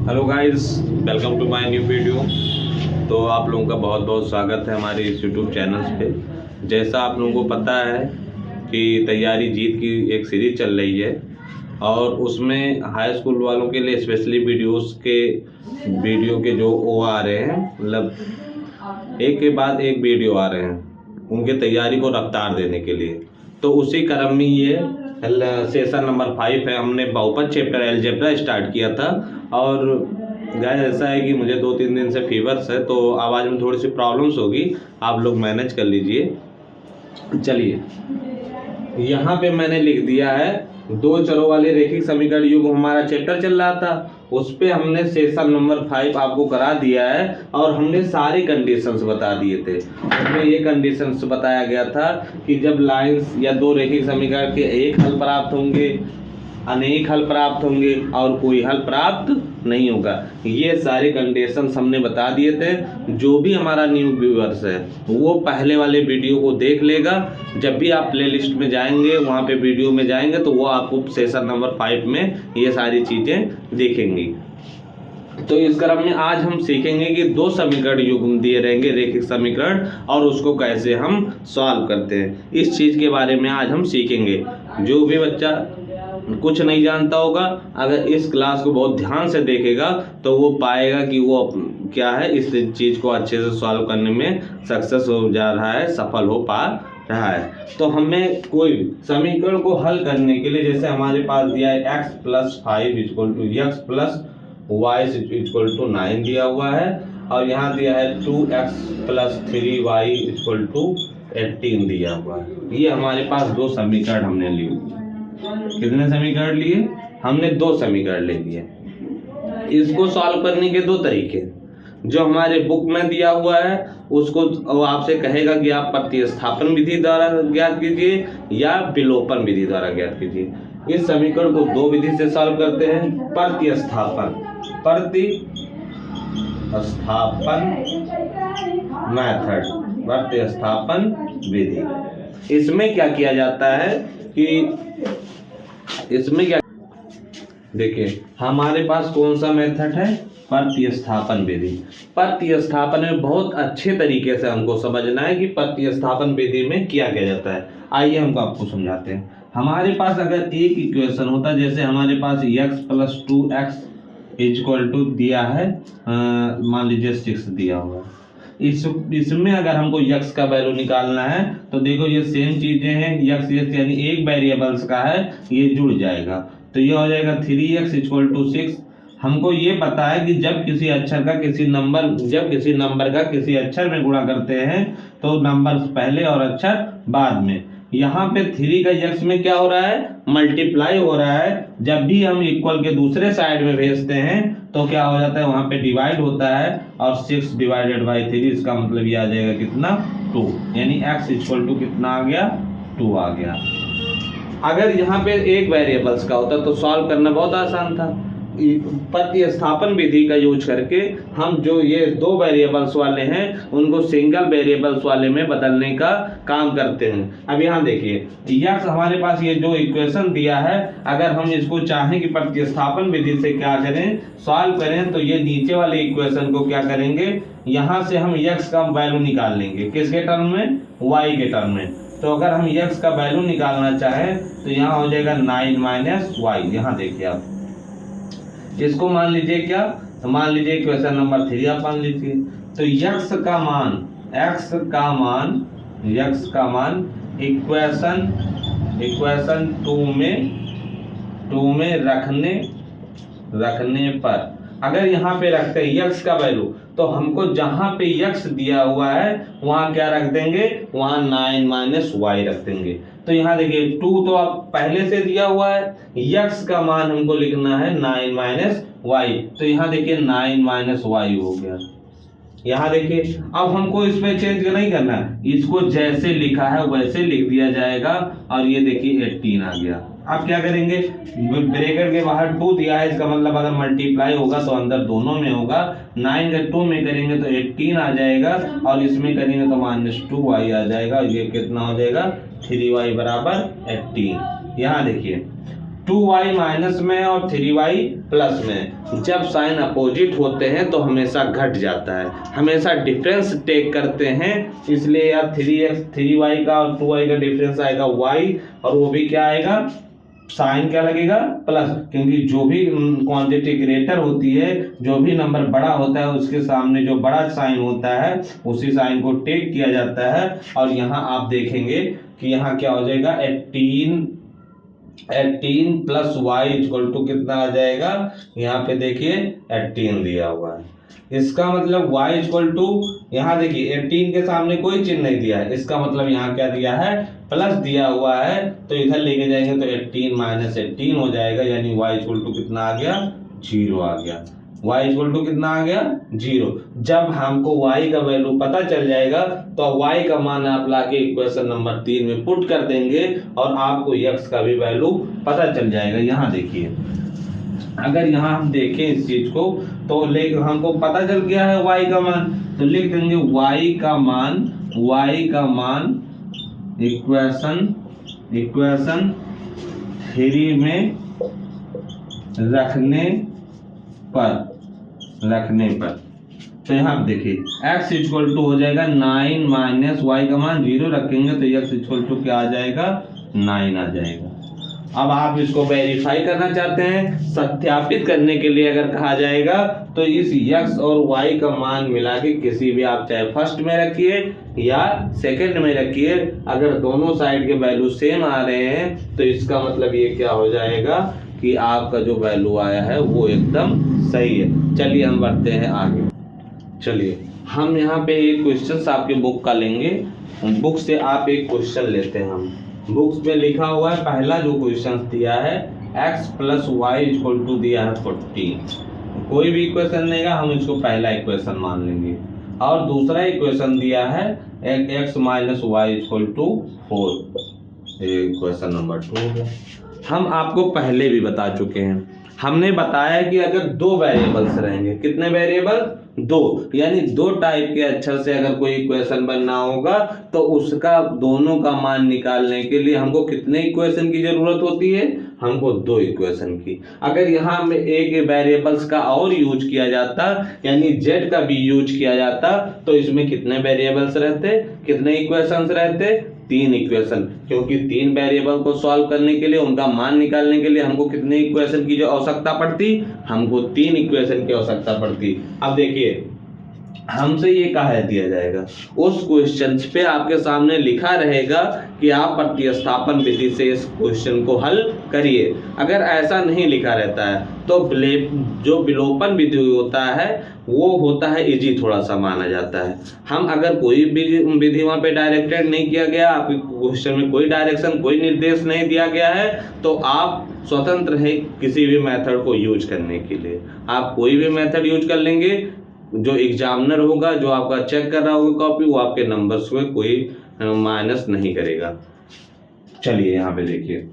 Hello guys, welcome to my new video. तो आप लोगों का बहुत बहुत स्वागत है हमारे इस यूट्यूब चैनल पे। जैसा आप लोगों को पता है कि तैयारी जीत की एक सीरीज चल रही है और उसमें हाई स्कूल वालों के लिए स्पेशली वीडियो के जो वो आ रहे हैं, मतलब एक के बाद एक वीडियो आ रहे हैं उनके तैयारी को रफ्तार देने के लिए। तो उसी क्रम में ये सेशन नंबर 5 है। हमने बहुपद चैप्टर अलजेब्रा स्टार्ट किया था और गाइस ऐसा है कि मुझे 2-3 दिन से फीवर्स है, तो आवाज़ में थोड़ी सी प्रॉब्लम्स होगी, आप लोग मैनेज कर लीजिए। चलिए, यहाँ पे मैंने लिख दिया है दो चरों वाले रैखिक समीकरण युग्म। हमारा चैप्टर चल रहा था, उस पे हमने सेशन नंबर 5 आपको करा दिया है और हमने सारी कंडीशंस बता दिए थे। उसमें ये कंडीशंस बताया गया था कि जब लाइंस या दो रैखिक समीकरण के एक हल प्राप्त होंगे, अनेक हल प्राप्त होंगे और कोई हल प्राप्त नहीं होगा। ये सारे कंडीशंस हमने बता दिए थे। जो भी हमारा न्यू व्यूअर्स है वो पहले वाले वीडियो को देख लेगा। जब भी आप प्लेलिस्ट में जाएंगे, वहाँ पे वीडियो में जाएंगे, तो वो आपको सेशन नंबर 5 में ये सारी चीज़ें दिखेंगी। तो इस क्रम में आज हम सीखेंगे कि दो समीकरण युग्म दिए रहेंगे, रैखिक समीकरण, और उसको कैसे हम सॉल्व करते हैं, इस चीज़ के बारे में आज हम सीखेंगे। जो भी बच्चा कुछ नहीं जानता होगा, अगर इस क्लास को बहुत ध्यान से देखेगा तो वो पाएगा कि वो क्या है, इस चीज़ को अच्छे से सॉल्व करने में सक्सेस हो जा रहा है, सफल हो पा रहा है। तो हमें कोई समीकरण को हल करने के लिए, जैसे हमारे पास दिया है x+5 = x + y = 9 दिया हुआ है और यहाँ दिया है 2x + 3y = 18 दिया हुआ है। ये हमारे पास दो समीकरण हमने लिए। कितने समीकरण लिए? हमने दो समीकरण ले लिए। इसको सॉल्व करने के दो तरीके, जो हमारे बुक में दिया हुआ है उसको वो आपसे कहेगा कि आप प्रतिस्थापन विधि द्वारा ज्ञात कीजिए या विलोपन विधि द्वारा ज्ञात कीजिए। इस समीकरण को दो विधि से सॉल्व करते हैं। प्रतिस्थापन मेथड, प्रतिस्थापन विधि। इसमें क्या किया जाता है कि इसमें क्या, देखिए हमारे पास कौन सा मेथड है, प्रतिस्थापन विधि। प्रतिस्थापन में बहुत अच्छे तरीके से हमको समझना है कि प्रतिस्थापन विधि में क्या किया जाता है। आइए हमको आपको समझाते हैं। हमारे पास अगर एक इक्वेशन होता, जैसे हमारे पास x + 2x = दिया है, मान लीजिए 6 दिया हुआ है। इसमें अगर हमको x का वैल्यू निकालना है तो देखो ये सेम चीजें हैं, x यानी एक वेरिएबल्स का है, ये जुड़ जाएगा तो ये हो जाएगा 3x = 6। हमको ये पता है कि जब किसी नंबर का किसी अक्षर में गुणा करते हैं तो नंबर पहले और अक्षर बाद में। यहाँ पे 3 का x में क्या हो रहा है, मल्टीप्लाई हो रहा है। जब भी हम इक्वल के दूसरे साइड में भेजते हैं तो क्या हो जाता है, वहां पे डिवाइड होता है और 6 / 3, इसका मतलब ये आ जाएगा कितना, 2, यानी x = कितना आ गया, 2 आ गया। अगर यहाँ पे एक वेरिएबल्स का होता तो सॉल्व करना बहुत आसान था। प्रतिस्थापन विधि का यूज करके हम जो ये दो वेरिएबल्स वाले हैं उनको सिंगल वेरिएबल्स वाले में बदलने का काम करते हैं। अब यहाँ देखिए x हमारे पास ये जो इक्वेशन दिया है, अगर हम इसको चाहें कि प्रतिस्थापन विधि से क्या करें, सॉल्व करें, तो ये नीचे वाले इक्वेशन को क्या करेंगे, यहाँ से हम x का वैल्यू निकाल लेंगे। किसके टर्म में, y के टर्म में। तो अगर हम x का वैल्यू निकालना चाहें तो यहाँ हो जाएगा 9 - y। यहाँ देखिए आप इसको मान लीजिए क्या, तो मान लीजिए इक्वेशन नंबर 3 आप मान लीजिए। तो x का मान इक्वेशन 2 में रखने पर अगर यहाँ पे रखते हैं x का वैल्यू, तो हमको जहाँ पे x दिया हुआ है वहाँ क्या रख देंगे, वहाँ 9 - y रख देंगे। तो यहाँ देखिए 2 तो आप पहले से दिया हुआ है, x का मान हमको लिखना है 9 - y। तो यहाँ देखिए 9 - y हो गया। यहाँ देखिए अब हमको इसमें चेंज नहीं करना है, इसको जैसे लिखा है वैसे लिख दिया जाएगा और ये देखिए 18 आ गया। अब क्या करेंगे, ब्रैकेट के बाहर 2 दिया है, इसका मतलब अगर मल्टीप्लाई होगा तो अंदर दोनों में होगा। 9 का 2 में करेंगे तो 18 आ जाएगा और इसमें करेंगे तो -2y आ जाएगा। ये कितना हो जाएगा, 3y = 18। यहाँ देखिए 2y माइनस में और 3y प्लस में जब साइन अपोजिट होते हैं तो हमेशा घट जाता है, हमेशा डिफरेंस टेक करते हैं। इसलिए यार 3y का और 2y का डिफरेंस आएगा y, और वो भी क्या आएगा, साइन क्या लगेगा, प्लस, क्योंकि जो भी क्वांटिटी ग्रेटर होती है, जो भी नंबर बड़ा होता है, उसके सामने जो बड़ा साइन होता है उसी साइन को टेक किया जाता है। और यहाँ आप देखेंगे कि यहाँ क्या हो जाएगा, 18 प्लस वाई इक्वल टू कितना आ जाएगा, यहाँ पे देखिए 18 दिया हुआ है। इसका मतलब y इक्वल टू, यहाँ देखिए 18 के सामने कोई चिन्ह नहीं दिया है, इसका मतलब यहाँ क्या दिया है, प्लस दिया हुआ है। तो इधर लेके जाएंगे तो 18 माइनस 18 हो जाएगा, यानी y इक्वल टू कितना आ गया, 0 आ गया। y इक्वल टू कितना आ गया, 0। जब हमको y का वैल्यू पता चल जाएगा तो y का मान आप लाके इक्वेशन नंबर 3 में पुट कर देंगे और आपको x का भी वैल्यू पता चल जाएगा। यहाँ देखिए, अगर यहाँ हम देखें इस चीज को तो हमको पता चल गया है y का मान, तो लिख देंगे y का मान इक्वेशन 3 में रखने पर तो यहाँ देखिए x इक्वल टू हो जाएगा 9 माइनस वाई का मान 0 रखेंगे तो x इक्वल टू क्या आ जाएगा, 9 आ जाएगा। अब आप इसको वेरीफाई करना चाहते हैं, सत्यापित करने के लिए अगर कहा जाएगा तो इस x और y का मान मिला के किसी भी, आप चाहे फर्स्ट में रखिए या सेकंड में रखिए, अगर दोनों साइड के वैल्यू सेम आ रहे हैं तो इसका मतलब ये क्या हो जाएगा कि आपका जो वैल्यू आया है वो एकदम सही है। चलिए हम बढ़ते हैं आगे। चलिए हम यहाँ पे एक क्वेश्चन आपके बुक का लेंगे, बुक से आप एक क्वेश्चन लेते हैं। हम बुक्स में लिखा हुआ है, पहला जो क्वेश्चन दिया है x plus y equal to दिया है 14। कोई भी इक्वेशन देगा हम इसको पहला इक्वेशन मान लेंगे, और दूसरा इक्वेशन दिया है x minus y equal to 4, equation number 2 हो गया। हम आपको पहले भी बता चुके हैं, हमने बताया कि अगर 2 वेरिएबल्स रहेंगे, कितने वेरिएबल, 2, यानी 2 टाइप के अक्षर से अगर कोई इक्वेशन बनना होगा तो उसका दोनों का मान निकालने के लिए हमको कितने इक्वेशन की जरूरत होती है, हमको 2 इक्वेशन की। अगर यहाँ में एक वेरिएबल्स का और यूज किया जाता, यानी z का भी यूज किया जाता, तो इसमें कितने वेरिएबल्स रहते, कितने इक्वेशंस रहते, 3 इक्वेशन, क्योंकि 3 वेरिएबल को सॉल्व करने के लिए, उनका मान निकालने के लिए हमको कितने इक्वेशन की जो आवश्यकता पड़ती, हमको 3 इक्वेशन की आवश्यकता पड़ती। अब देखिए हमसे ये कहा दिया जाएगा, उस क्वेश्चन पे आपके सामने लिखा रहेगा कि आप प्रतिस्थापन विधि से इस क्वेश्चन को हल करिए। अगर ऐसा नहीं लिखा रहता है तो जो विलोपन विधि होता है वो होता है इजी, थोड़ा सा माना जाता है। हम अगर कोई भी विधि वहाँ पे डायरेक्टेड नहीं किया गया, आपके क्वेश्चन में कोई डायरेक्शन, कोई निर्देश नहीं दिया गया है, तो आप स्वतंत्र है किसी भी मेथड को यूज करने के लिए। आप कोई भी मेथड यूज कर लेंगे, जो एग्जामिनर होगा, जो आपका चेक कर रहा होगा कॉपी, वो आपके नंबर्स को कोई माइनस नहीं करेगा। चलिए यहाँ पे देखिए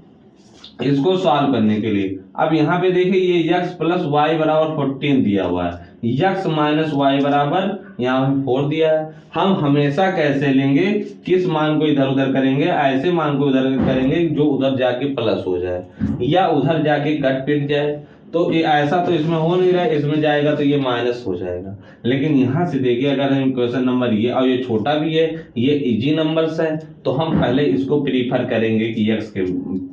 इसको सॉल्व करने के लिए, अब यहाँ पे देखिए ये x प्लस वाई बराबर 14 दिया हुआ है, x माइनस वाई बराबर यहाँ 4 दिया है। हम हमेशा कैसे लेंगे, किस मान को इधर उधर करेंगे, ऐसे मान को उधर करेंगे जो उधर जाके प्लस हो जाए या उधर जाके कट पिट जाए। तो ये ऐसा तो इसमें हो नहीं रहा है, इसमें जाएगा तो ये माइनस हो जाएगा। लेकिन यहाँ से देखिए अगर हम क्वेश्चन नंबर ये, और ये छोटा भी है, ये इजी नंबर्स है, तो हम पहले इसको प्रीफर करेंगे कि x के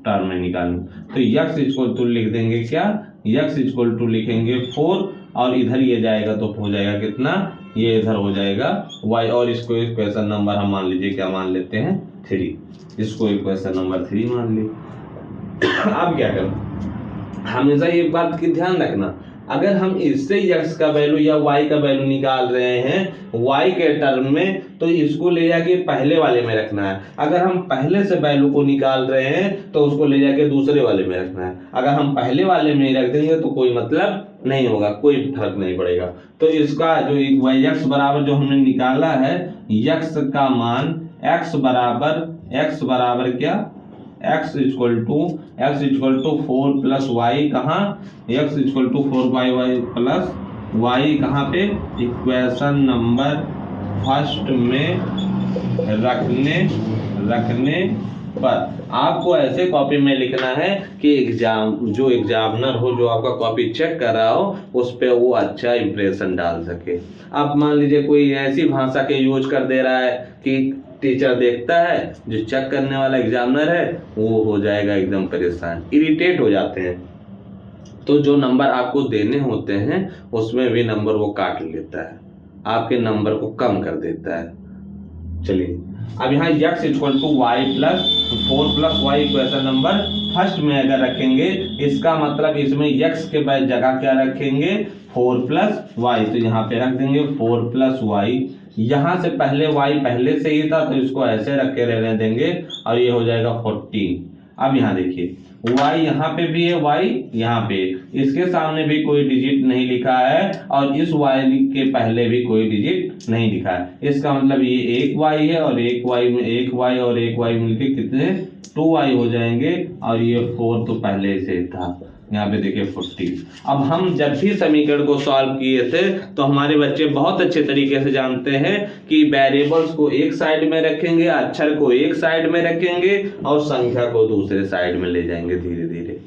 टर्म में निकालें। तो x इक्वल टू लिख देंगे क्या, x इक्वल टू लिखेंगे 4, और इधर ये जाएगा तो हो जाएगा कितना, ये इधर हो जाएगा y, और इसको इक्वेशन नंबर हम मान लीजिए क्या मान लेते हैं, 3। इसको इक्वेशन नंबर 3 मान ली। अब क्या करें, हमेशा ये बात की ध्यान रखना, अगर हम इससे x का वैल्यू या y का वैल्यू निकाल रहे हैं y के टर्म में, तो इसको ले जाके पहले वाले में रखना है। अगर हम पहले से वैल्यू को निकाल रहे हैं तो उसको ले जाके दूसरे वाले में रखना है। अगर हम पहले वाले में रख देंगे तो कोई मतलब नहीं होगा, कोई फर्क नहीं पड़ेगा। तो इसका जो x बराबर जो हमने निकाला है, x का मान x बराबर क्या, x equal to 4 plus y, कहाँ, x equal to 4y plus y, कहाँ पे, इक्वेशन नंबर फर्स्ट में रखने पर आपको ऐसे कॉपी में लिखना है कि एग्जामिनर हो, जो आपका कॉपी चेक कर रहा हो, उस पर वो अच्छा इंप्रेशन डाल सके। आप मान लीजिए कोई ऐसी भाषा के यूज कर दे रहा है कि टीचर देखता है, जो चेक करने वाला एग्जामिनर है वो हो जाएगा एकदम परेशान, इरिटेट हो जाते हैं। तो जो नंबर आपको देने होते हैं उसमें भी नंबर वो काट लेता है, आपके नंबर को कम कर देता है। चलिए अब यहाँ x equal to y plus 4 plus y equation number first में अगर रखेंगे, इसका मतलब इसमें x के बाद जगह क्या रखेंगे 4 प्लस वाई, तो यहाँ पे रख देंगे 4 प्लस वाई। यहाँ से पहले y पहले से ही था तो इसको ऐसे रख के रहने देंगे और ये हो जाएगा 14। अब यहाँ देखिए y यहाँ पे भी है, y यहाँ पे, इसके सामने भी कोई डिजिट नहीं लिखा है और इस y के पहले भी कोई डिजिट नहीं लिखा है। इसका मतलब ये एक y है और एक y में एक y और एक y मिलके कितने 2y हो जाएंगे और ये 4 तो पहले से था। यहाँ पे देखिए 40। अब हम जब भी समीकरण को सॉल्व किए थे तो हमारे बच्चे बहुत अच्छे तरीके से जानते हैं कि वेरिएबल्स को एक साइड में रखेंगे, अक्षर को एक साइड में रखेंगे और संख्या को दूसरे साइड में ले जाएंगे धीरे धीरे।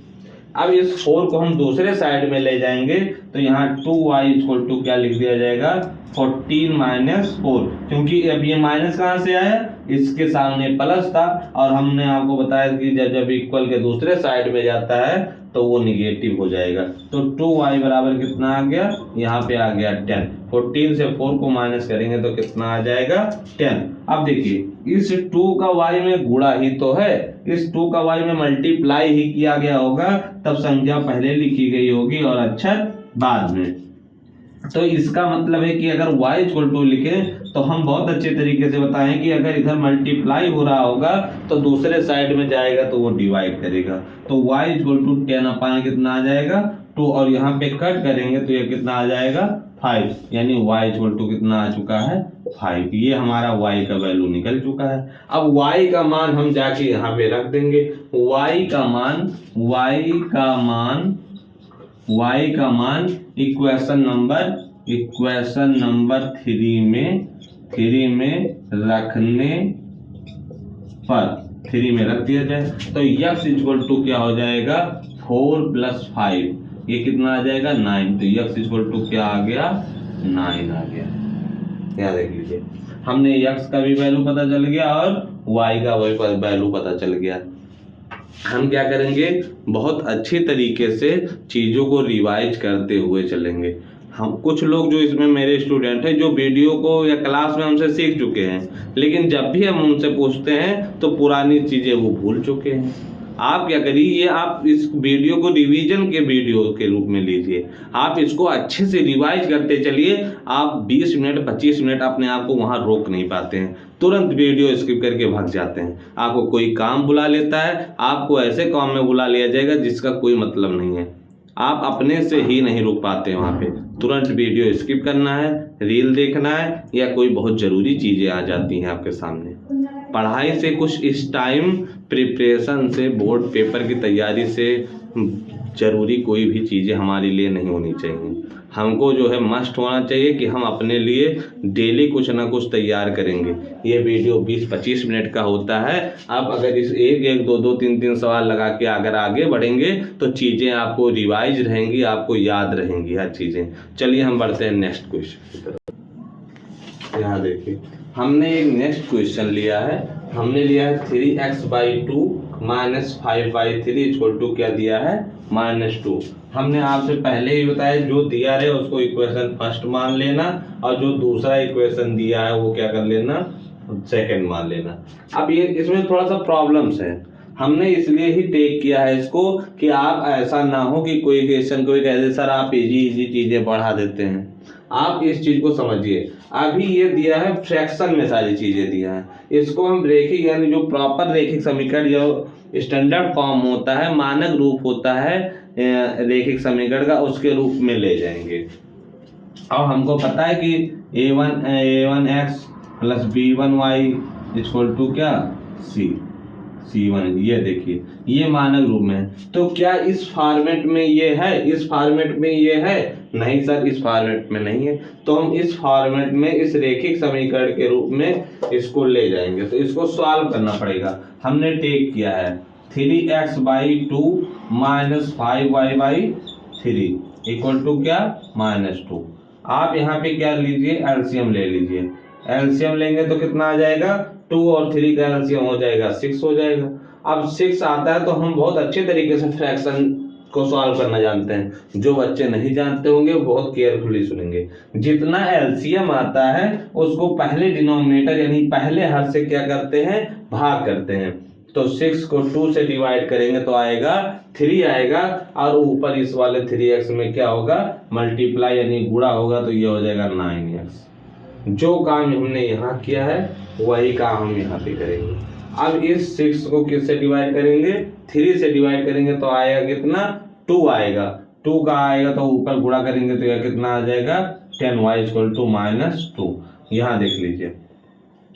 अब इस 4 को हम दूसरे साइड में ले जाएंगे तो यहाँ 2y इक्वल टू क्या लिख दिया जाएगा 14 माइनस 4, क्योंकि अब ये माइनस कहाँ से आया, इसके सामने प्लस था और हमने आपको बताया कि जब इक्वल के दूसरे साइड में जाता है तो वो निगेटिव हो जाएगा। तो 2y बराबर कितना आ गया, यहाँ पे आ गया 10। 14 से 4 को माइनस करेंगे तो कितना आ जाएगा 10। अब देखिए इस 2 का y में गुणा ही तो है, इस 2 का y में मल्टीप्लाई ही किया गया होगा, तब संख्या पहले लिखी गई होगी और अक्षर बाद में। तो इसका मतलब है कि अगर y इक्वल टू लिखे तो हम बहुत अच्छे तरीके से बताएं कि अगर इधर मल्टीप्लाई हो रहा होगा तो दूसरे साइड में जाएगा तो वो डिवाइड करेगा। तो y इक्वल टू 10 अपान कितना आ जाएगा 2 और यहाँ पे कट करेंगे तो ये कितना आ जाएगा 5, यानी y इक्वल टू कितना आ चुका है 5। ये हमारा y का वैल्यू निकल चुका है। अब y का मान हम जाके यहाँ पे रख देंगे। y का मान इक्वेशन नंबर 3 में रखने पर 3 में रख दिया जाए तो x इक्वल टू क्या हो जाएगा 4 प्लस 5, ये कितना आ जाएगा 9। तो x इक्वल टू क्या आ गया 9 आ गया। यहाँ देख लीजिए हमने x का भी वैल्यू पता चल गया और y का वैल्यू पता चल गया। हम क्या करेंगे, बहुत अच्छे तरीके से चीज़ों को रिवाइज करते हुए चलेंगे। हम कुछ लोग जो इसमें मेरे स्टूडेंट हैं जो वीडियो को या क्लास में हमसे सीख चुके हैं, लेकिन जब भी हम उनसे पूछते हैं तो पुरानी चीज़ें वो भूल चुके हैं। आप क्या करिए, ये आप इस वीडियो को रिवीजन के वीडियो के रूप में लीजिए, आप इसको अच्छे से रिवाइज करते चलिए। आप 20 मिनट 25 मिनट अपने आप को वहाँ रोक नहीं पाते हैं, तुरंत वीडियो स्किप करके भाग जाते हैं। आपको कोई काम बुला लेता है, आपको ऐसे काम में बुला लिया जाएगा जिसका कोई मतलब नहीं है, आप अपने से ही नहीं रुक पाते वहाँ पे। तुरंत वीडियो स्किप करना है, रील देखना है या कोई बहुत ज़रूरी चीज़ें आ जाती हैं आपके सामने। पढ़ाई से कुछ इस टाइम प्रिपरेशन से, बोर्ड पेपर की तैयारी से ज़रूरी कोई भी चीज़ें हमारे लिए नहीं होनी चाहिए। हमको जो है मस्ट होना चाहिए कि हम अपने लिए डेली कुछ ना कुछ तैयार करेंगे। ये वीडियो 20-25 मिनट का होता है। आप अगर इस 1-1, 2-2, 3-3 सवाल लगा के अगर आगे बढ़ेंगे तो चीज़ें आपको रिवाइज रहेंगी, आपको याद रहेंगी हर चीज़ें। चलिए हम बढ़ते हैं नेक्स्ट क्वेश्चन की तरफ। यहाँ देखिए हमने एक नेक्स्ट क्वेश्चन लिया है, हमने लिया है 3x/2 माइनस 5/3 इक्वल टू क्या दिया है -2। हमने आपसे पहले ही बताया जो दिया है उसको इक्वेशन फर्स्ट मान लेना और जो दूसरा इक्वेशन दिया है वो क्या कर लेना सेकंड मान लेना। अब ये इसमें थोड़ा सा प्रॉब्लम्स है, हमने इसलिए ही टेक किया है इसको कि आप ऐसा ना हो कि कोई क्वेश्चन कोई कह दे सर आप इजी चीज़ें बढ़ा देते हैं। आप इस चीज़ को समझिए, अभी ये दिया है फ्रैक्शन में सारी चीज़ें दिया है, इसको हम रेखिक यानी जो प्रॉपर रेखिक समीकरण जो स्टैंडर्ड फॉर्म होता है, मानक रूप होता है रेखिक समीकरण का, उसके रूप में ले जाएंगे। और हमको पता है कि a1x plus b1y equal to क्या c। C1। ये देखिए ये मानक रूप में है। तो क्या इस फॉर्मेट में ये है, इस फॉर्मेट में ये है? नहीं सर, इस फॉर्मेट में नहीं है। तो हम इस फॉर्मेट में इस रैखिक समीकरण के रूप में इसको ले जाएंगे। तो इसको सॉल्व करना पड़ेगा। हमने टेक किया है 3x/2 - 5y/3 इक्वल टू क्या? -2। आप यहाँ पे क्या लीजिए, एलसीएम ले लीजिए। एलसीएम लेंगे तो कितना आ जाएगा? 2 और 3 का एलसीएम हो जाएगा 6 हो जाएगा। अब 6 आता है तो हम बहुत अच्छे तरीके से फ्रैक्शन को सॉल्व करना जानते हैं। जो बच्चे नहीं जानते होंगे वो बहुत केयरफुली सुनेंगे। जितना एलसीएम आता है उसको पहले डिनोमिनेटर यानी पहले हर से क्या करते हैं? भाग करते हैं। तो 6 को 2 से डिवाइड करेंगे तो आएगा 3 आएगा, और ऊपर इस वाले 3x में क्या होगा? मल्टीप्लाई यानी गुणा होगा, तो ये हो जाएगा 9x। जो काम हमने यहाँ किया है वही काम हम यहाँ पे करेंगे। अब इस 6 को किससे डिवाइड करेंगे? 3 से डिवाइड करेंगे तो आएगा कितना? 2 आएगा। 2 का आएगा तो ऊपर गुणा करेंगे तो यह कितना आ जाएगा? 10y = -2। यहाँ देख लीजिए,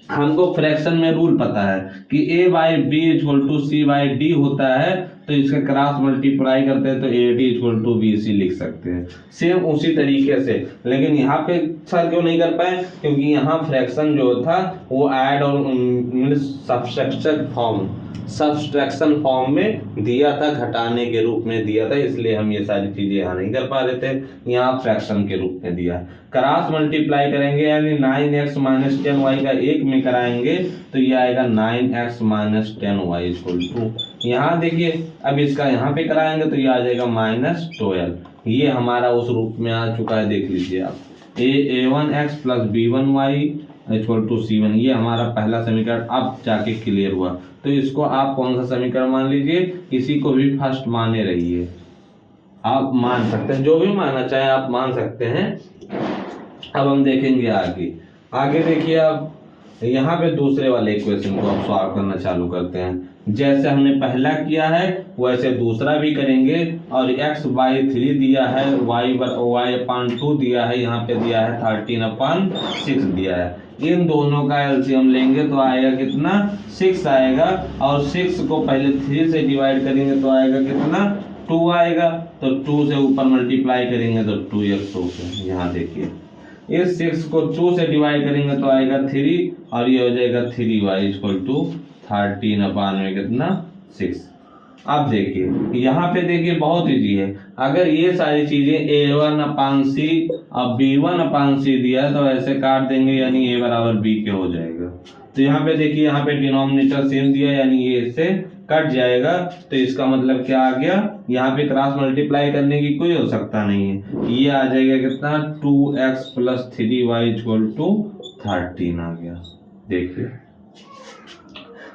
हमको फ्रैक्शन में रूल पता है कि a/b = c/d होता है। तो इसका क्रॉस मल्टीप्लाई करते हैं तो AD = BC लिख सकते हैं। सेम उसी तरीके से, लेकिन यहाँ पे सर क्यों नहीं कर पाए? क्योंकि यहाँ फ्रैक्शन जो था वो ऐड और सब्सट्रैक्शन फॉर्म में दिया था, घटाने के रूप में दिया था, इसलिए हम ये सारी चीजें यहाँ नहीं कर पा रहे थे। यहाँ फ्रैक्शन के रूप में दिया है। क्रॉस मल्टीप्लाई करेंगे यानी 9x - 10y का 1 में कराएंगे तो ये आएगा 9x - 10y = यहाँ देखिए, अब इसका यहाँ पे कराएंगे तो ये आ जाएगा -12। ये हमारा उस रूप में आ चुका है। देख लीजिए आप, a1x + b1y = c1। ये हमारा पहला समीकरण अब जाके क्लियर हुआ। तो इसको आप कौन सा समीकरण मान लीजिए? इसी को भी फर्स्ट माने रहिए। आप मान सकते हैं, जो भी मानना चाहे आप मान सकते हैं। अब हम देखेंगे आगे देखिए, आप यहाँ पे दूसरे वाले इक्वेशन को आप सॉल्व करना चालू करते हैं। जैसे हमने पहला किया है वैसे दूसरा भी करेंगे। और x/3 दिया है, y/2 दिया है, यहाँ पे दिया है 13/6 दिया है। इन दोनों का एलसीएम लेंगे तो आएगा कितना? 6 आएगा। और 6 को पहले 3 से डिवाइड करेंगे तो आएगा कितना? 2 आएगा। तो 2 से ऊपर मल्टीप्लाई करेंगे तो 2x होगा। यहाँ देखिए, इस 6 को 2 से डिवाइड करेंगे तो आएगा 3, और ये हो जाएगा 3y = 13/6। अब देखिए यहाँ पे देखिए बहुत इजी है। अगर ये सारी चीजें a1/c और b1/c दिया है तो ऐसे काट देंगे यानी a = b के हो जाएगा। तो यहाँ पे देखिए, यहाँ पे डिनोमिनेटर सेम दिया यानी ये इससे कट जाएगा। तो इसका मतलब क्या आ गया? यहाँ पे क्रॉस मल्टीप्लाई करने की कोई आवश्यकता नहीं है। ये आ जाएगा कितना? 2x + 3y = 13 आ गया। देखिए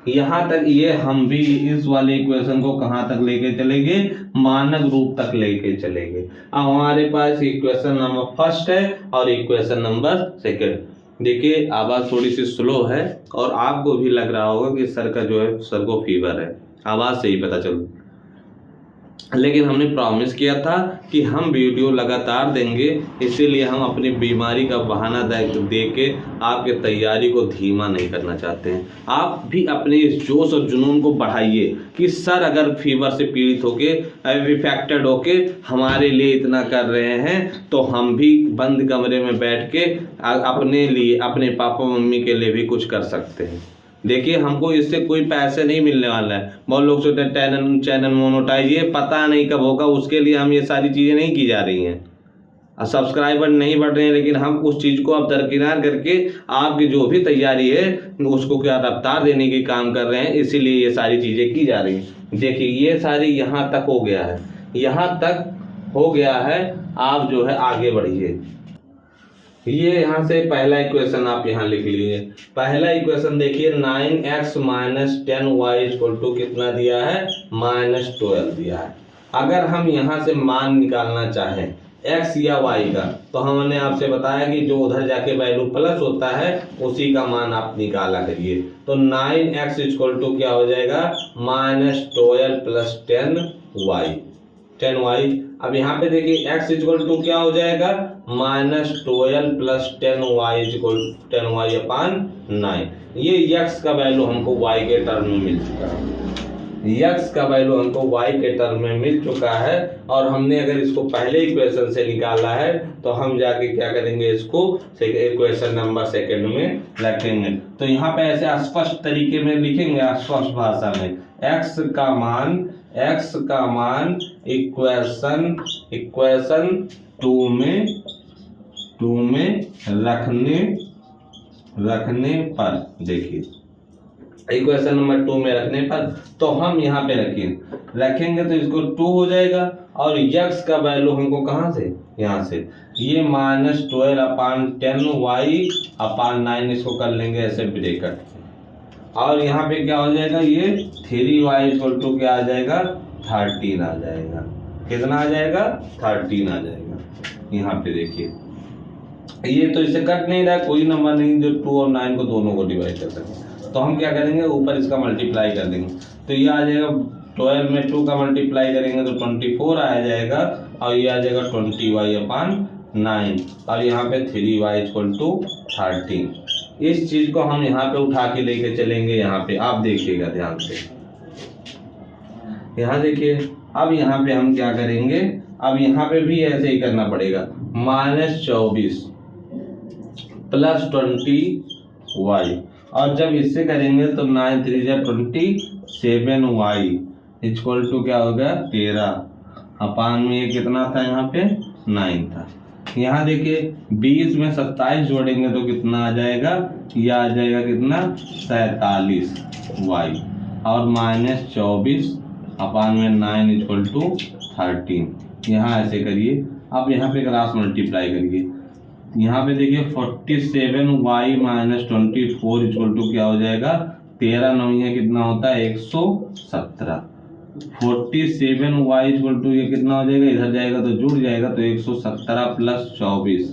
यहाँ तक ये हम भी इस वाले इक्वेशन को कहाँ तक लेके चलेंगे? मानक रूप तक लेके चलेंगे। अब हमारे पास इक्वेशन नंबर फर्स्ट है और इक्वेशन नंबर सेकंड। देखिए आवाज़ थोड़ी सी स्लो है और आपको भी लग रहा होगा कि सर का जो है, सर को फीवर है, आवाज़ से ही पता चल। लेकिन हमने प्रॉमिस किया था कि हम वीडियो लगातार देंगे, इसीलिए हम अपनी बीमारी का बहाना दे के आपके तैयारी को धीमा नहीं करना चाहते हैं। आप भी अपने इस जोश और जुनून को बढ़ाइए कि सर अगर फीवर से पीड़ित होके, इन्फेक्टेड होके हमारे लिए इतना कर रहे हैं तो हम भी बंद कमरे में बैठ के अपने लिए, अपने पापा मम्मी के लिए भी कुछ कर सकते हैं। देखिए हमको इससे कोई पैसे नहीं मिलने वाला है। बहुत लोग सोचते हैं चैनल मोनेटाइज, ये पता नहीं कब होगा, उसके लिए हम ये सारी चीज़ें नहीं की जा रही हैं। सब्सक्राइबर नहीं बढ़ रहे हैं, लेकिन हम उस चीज़ को अब दरकिनार करके आपकी जो भी तैयारी है उसको क्या रफ्तार देने की काम कर रहे हैं, इसीलिए ये सारी चीज़ें की जा रही हैं। देखिए ये सारी यहाँ तक हो गया है, यहाँ तक हो गया है। आप जो है आगे बढ़िए। ये यहाँ से पहला इक्वेशन आप यहाँ लिख लीजिए। पहला इक्वेशन देखिए 9x - 10y = कितना दिया है? -12 दिया है। अगर हम यहाँ से मान निकालना चाहें x या y का, तो हमने आपसे बताया कि जो उधर जाके वैल्यू प्लस होता है उसी का मान आप निकाला करिए। तो 9x = क्या हो जाएगा? -12 + 10y। अब यहाँ पे देखिए x इक्वल टू क्या हो जाएगा, -12 प्लस 10y ये x का वैल्यू हमको y के टर्म में मिल चुका है। x का वैल्यू हमको y के टर्म में मिल चुका है और हमने अगर इसको पहले इक्वेशन से निकाला है तो हम जाके क्या करेंगे, इसको इक्वेशन नंबर सेकंड में रखेंगे। तो यहाँ पे ऐसे स्पष्ट तरीके में लिखेंगे, स्पष्ट भाषा में x का मान इक्वेशन 2 में रखने पर, देखिए इक्वेशन नंबर 2 में रखने पर तो हम यहाँ पे रखेंगे तो इसको 2 हो जाएगा और x का वैल्यू हमको कहाँ से, यहाँ से ये -12/10y/9 इसको कर लेंगे ऐसे ब्रैकेट और यहाँ पे क्या हो जाएगा, ये 3y इक्वल टू क्या आ जाएगा, 13 आ जाएगा। कितना आ जाएगा, 13 आ जाएगा। यहाँ पे देखिए ये तो इसे कट नहीं रहा, कोई नंबर नहीं जो 2 और 9 को दोनों को डिवाइड कर सके, तो हम क्या करेंगे, ऊपर इसका मल्टीप्लाई कर देंगे तो ये आ जाएगा 12 में 2 का मल्टीप्लाई करेंगे तो 24 आ जाएगा और ये आ जाएगा 20y/9 और यहाँ पे 3y इक्वल टू 13। इस चीज को हम यहाँ पे उठा के लेके चलेंगे, यहाँ पे आप देखिएगा ध्यान से, यहाँ देखिए। अब यहाँ पे हम क्या करेंगे, अब यहाँ पे भी ऐसे ही करना पड़ेगा, -24 प्लस 20y और जब इससे करेंगे तो 9 3 27y इक्वल टू क्या होगा, 13 अपान में ये कितना था, यहाँ पे 9 था। यहाँ देखिए 20 में 27 जोड़ेंगे तो कितना आ जाएगा, ये आ जाएगा कितना, 47y और -24 अपान में 9 इक्वल टू 13। यहाँ ऐसे करिए। अब यहाँ पे क्रॉस मल्टीप्लाई करिए, यहाँ पे देखिए 47y - 24 इक्वल टू क्या हो जाएगा, 13 9 कितना होता है, 117। 47y इक्वल टू ये कितना हो जाएगा, इधर जाएगा तो जुड़ जाएगा तो 117 प्लस 24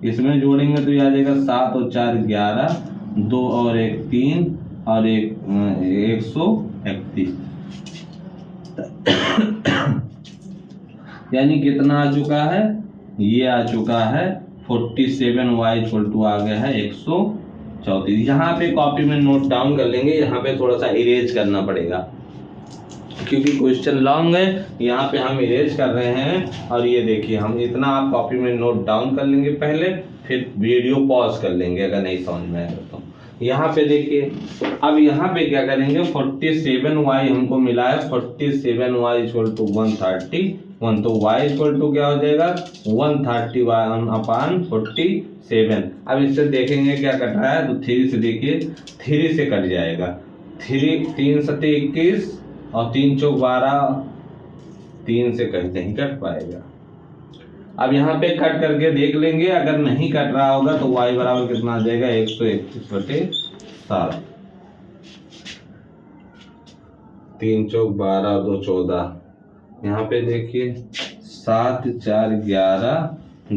इसमें जोड़ेंगे तो ये आ जाएगा 7 और 4 11, 2 और 1 3 और 131 यानी कितना आ चुका है, ये आ चुका है 47y इक्वल टू आ गया है 134। यहाँ पे कॉपी में नोट डाउन कर लेंगे, यहाँ पे थोड़ा सा इरेज करना पड़ेगा क्योंकि क्वेश्चन लॉन्ग है, यहाँ पे हम इरेज कर रहे हैं। और ये देखिए हम इतना आप कॉपी में नोट डाउन कर लेंगे पहले, फिर वीडियो पॉज कर लेंगे अगर नहीं समझ में आएगा तो। यहाँ पे देखिए अब यहाँ पे क्या करेंगे, 47y हमको मिला है, 47y इक्वल टू 131 तो y इक्वल टू क्या हो जाएगा, 131/47। अब इससे देखेंगे क्या कट रहा है तो 3 से देखिए, 3 से कट जाएगा, 3 7 21 और 3 चौक 12, 3 से कट नहीं कट पाएगा। अब यहाँ पे कट करके देख लेंगे, अगर नहीं कट रहा होगा तो y बराबर कितना आ जाएगा, 131/7। 3 चौक 12 और 2 14, यहाँ पे देखिए 7 4 11,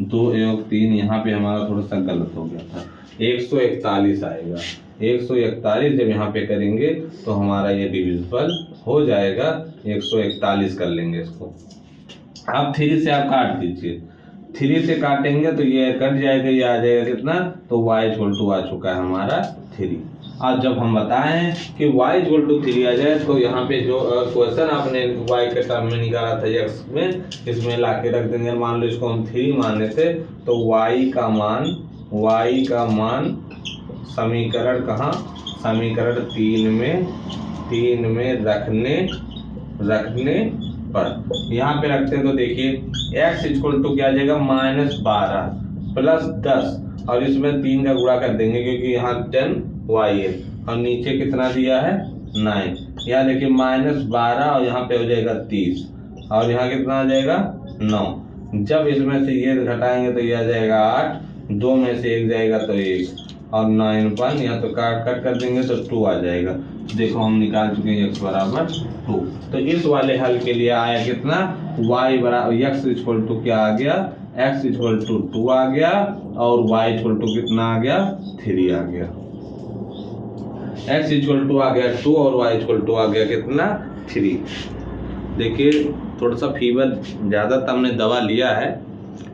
2 1 3, यहाँ पे हमारा थोड़ा सा गलत हो गया था, 141 आएगा। 141 जब यहाँ पे करेंगे तो हमारा ये डिविजिबल हो जाएगा, 141 कर लेंगे इसको। अब 3 से आप काट दीजिए, 3 से काटेंगे तो ये कट जाएगा, ये आ जाएगा कितना, तो y इक्वल टू आ चुका है हमारा 3। आज जब हम बताएं कि y इक्वल टू 3 आ जाए तो यहाँ पे जो क्वेश्चन आपने y के टर्म में निकाला था x में, इसमें ला के रख देंगे। मान लो इसको हम 3 माने थे तो y का मान समीकरण कहाँ, समीकरण 3 में रखने पर यहाँ पे रखते हैं तो देखिए x इक्वल टू क्या आ जाएगा, -12 प्लस 10 और इसमें 3 का गुणा कर देंगे क्योंकि यहाँ 10y है और नीचे कितना दिया है, 9। यहाँ देखिए -12 और यहाँ पे हो जाएगा 30 और यहाँ कितना आ जाएगा, 9। जब इसमें से ये घटाएंगे तो ये आ जाएगा 8, 2 में से 1 जाएगा तो 1 और 9 यहाँ तो कट कर देंगे तो 2 आ जाएगा। देखो हम निकाल चुके हैं x बराबर 2। तो इस वाले हल के लिए आया कितना, y बराबर x इक्वल टू क्या आ गया, x इक्वल टू 2 आ गया और y इक्वल टू कितना आ गया, 3 आ गया। x इक्वल टू आ गया 2 और y इक्वल टू आ गया कितना, 3। देखिए थोड़ा सा फीवर ज़्यादा था, हमने दवा लिया है।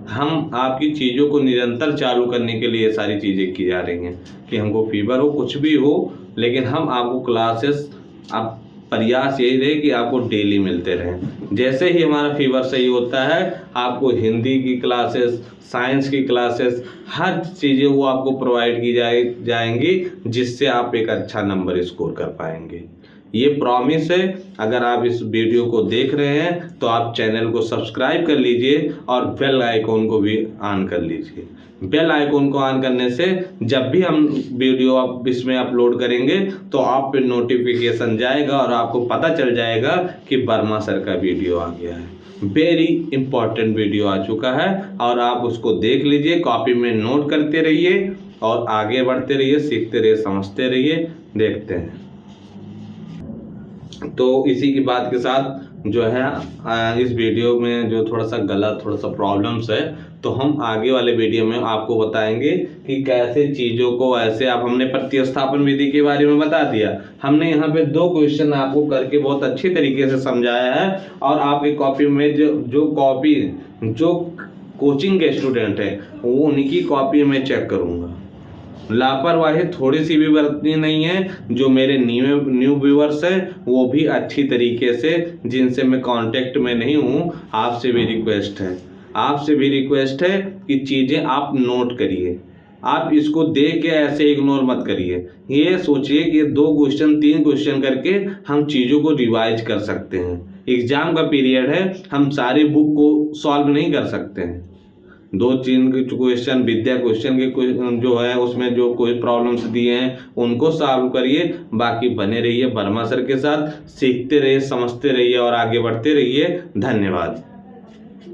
हम आपकी चीज़ों को निरंतर चालू करने के लिए सारी चीज़ें की जा रही हैं कि हमको फीवर हो, कुछ भी हो, लेकिन हम आपको क्लासेस, आप प्रयास यही रहे कि आपको डेली मिलते रहें। जैसे ही हमारा फीवर सही होता है, आपको हिंदी की क्लासेस, साइंस की क्लासेस, हर चीज़ें वो आपको प्रोवाइड की जाएंगी, जिससे आप एक अच्छा नंबर स्कोर कर पाएंगे। ये प्रॉमिस है। अगर आप इस वीडियो को देख रहे हैं तो आप चैनल को सब्सक्राइब कर लीजिए और बेल आइकॉन को भी ऑन कर लीजिए। बेल आइकॉन को ऑन करने से जब भी हम वीडियो आप इसमें अपलोड करेंगे तो आप पे नोटिफिकेशन जाएगा और आपको पता चल जाएगा कि वर्मा सर का वीडियो आ गया है। वेरी इंपॉर्टेंट वीडियो आ चुका है और आप उसको देख लीजिए, कॉपी में नोट करते रहिए और आगे बढ़ते रहिए, सीखते रहिए, समझते रहिए। देखते हैं। तो इसी की बात के साथ जो है इस वीडियो में जो थोड़ा सा गलत, थोड़ा सा प्रॉब्लम्स है, तो हम आगे वाले वीडियो में आपको बताएंगे कि कैसे चीज़ों को ऐसे आप, हमने प्रतिस्थापन विधि के बारे में बता दिया। हमने यहाँ पे 2 क्वेश्चन आपको करके बहुत अच्छी तरीके से समझाया है और आपकी कॉपी में जो कोचिंग के स्टूडेंट है वो उन्हीं की कॉपी में चेक करूँगा। लापरवाही थोड़ी सी भी बरतनी नहीं है। जो मेरे न्यू व्यूअर्स हैं वो भी अच्छी तरीके से, जिनसे मैं कांटेक्ट में नहीं हूँ, आपसे भी रिक्वेस्ट है कि चीज़ें आप नोट करिए। आप इसको देख के ऐसे इग्नोर मत करिए। ये सोचिए कि 2 क्वेश्चन 3 क्वेश्चन करके हम चीज़ों को रिवाइज कर सकते हैं। एग्जाम का पीरियड है, हम सारी बुक को सॉल्व नहीं कर सकते हैं। 2-3 क्वेश्चन, विद्या क्वेश्चन के जो है उसमें जो कोई प्रॉब्लम्स दिए हैं उनको सॉल्व करिए। बाकी बने रहिए वर्मा सर के साथ, सीखते रहिए, समझते रहिए और आगे बढ़ते रहिए। धन्यवाद।